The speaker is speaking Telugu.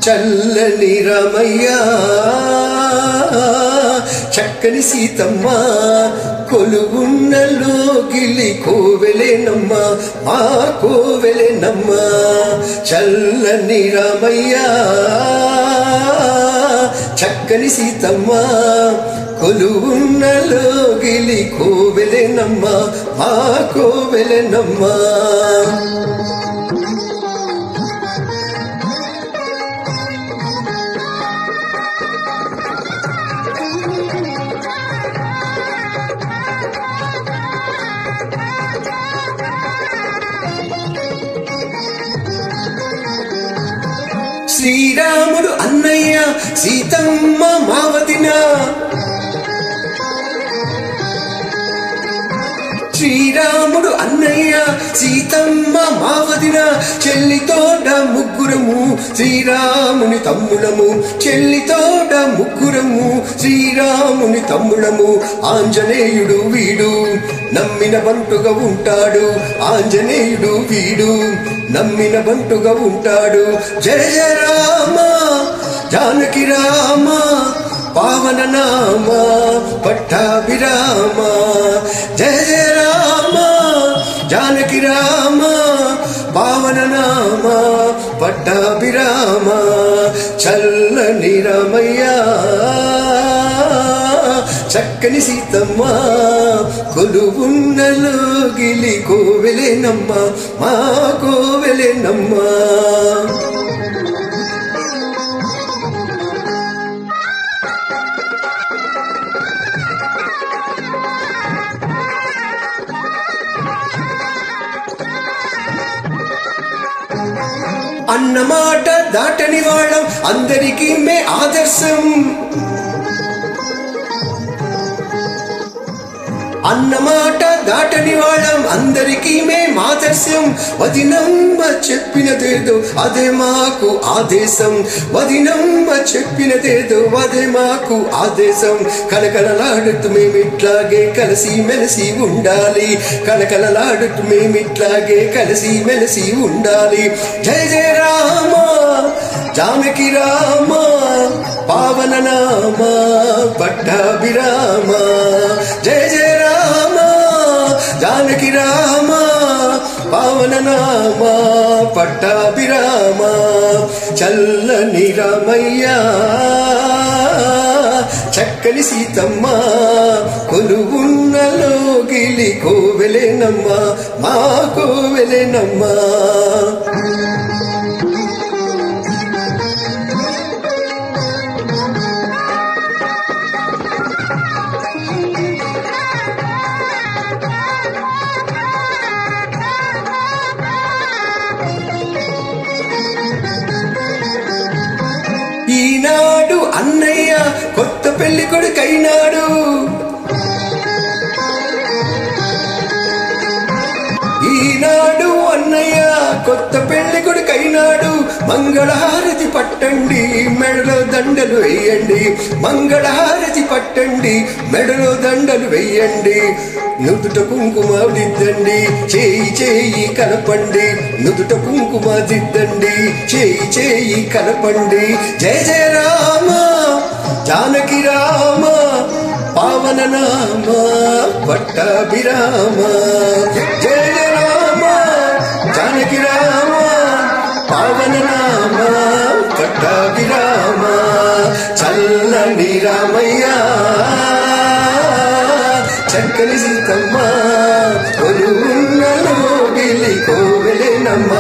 చల్లని రామయ్య చక్కని సీతమ్మ కొలువున్న లోగిలి కోవెలేనమ్మ మా కోవెలేనమ్మ. చల్లని రామయ్య చక్కని సీతమ్మ కొలువున్న లోగిలి కోవెలేనమ్మ మా కోవెలేనమ్మ. శ్రీరాముడు అన్నయ్య సీతమ్మ మావదిన, శ్రీరాముడు అన్నయ్య సీతమ్మ మావదిన. చెల్లితోడ ముగ్గురము శ్రీరాముని తమ్ముడము, చెల్లితోడ ముగ్గురము శ్రీరాముని తమ్ముడము. ఆంజనేయుడు వీడు నమ్మిన బంటుగా ఉంటాడు, ఆంజనేయుడు వీడు నమ్మిన బంటుగా ఉంటాడు. జయ జయ రామ జానకి రామ పావన నామ పట్టాభిరామ. జయ జయ రామ జానకి రామ పావన నామ పట్టాభిరామ. చల్లని రామయ్య చక్కని సీతమ్మ కొలువున్న లోగిలి కోవెలేనమ్మ మా కోవెలేనమ్మ. అన్నమాట దాటని వాళ్ళం అందరికీ మే ఆదర్శం, అన్నమాట దాటని వాళ్ళం అందరికీ మేం ఆదర్శం. వదినమ్మ చెప్పినదేదో అదే మాకు ఆదేశం, వదినమ్మ చెప్పినదేదో అదే మాకు ఆదేశం. కలకలలాడుతూ మేమిట్లాగే కలిసి మెలిసి ఉండాలి, కలకలలాడుతూ మేమిట్లాగే కలిసి మెలిసి ఉండాలి. జయ జయ రామ జానకి రామ పావన నామ పట్టాభిరామ. జయ జయ రామ జానకి రామ పావన నామ పట్టాభిరామ. చల్లని రామయ్య చక్కని సీతమ్మ కొలువున్న లోగిలి కోవెలేనమ్మ మా కోవెలేనమ్మ. ఈనాడు అన్నయ్య కొత్త పెళ్లి కొడుకైనాడు, ఈనాడు అన్నయ్య కొత్త పెళ్లి కొడుకైనాడు. మంగళహారతి పట్టండి మెడలో దండలు వేయండి, మంగళహారతి పట్టండి మెడలో దండలు వేయండి. నుదుట కుంకుమ దిద్దండి చేయి చేయి కలపండి, నుదుట కుంకుమ దిద్దండి చేయి చేయి కలపండి. జయ జయ రామ జానకి రామ పావన నామ పట్టాభిరామ. జయ జయ రామ జానకి రామ పావన నామ పట్టాభిరామ. చల్లని రామయ్య చక్కని సీతమ్మ కొలువున్న లోగిలి కోవెలేనమ్మ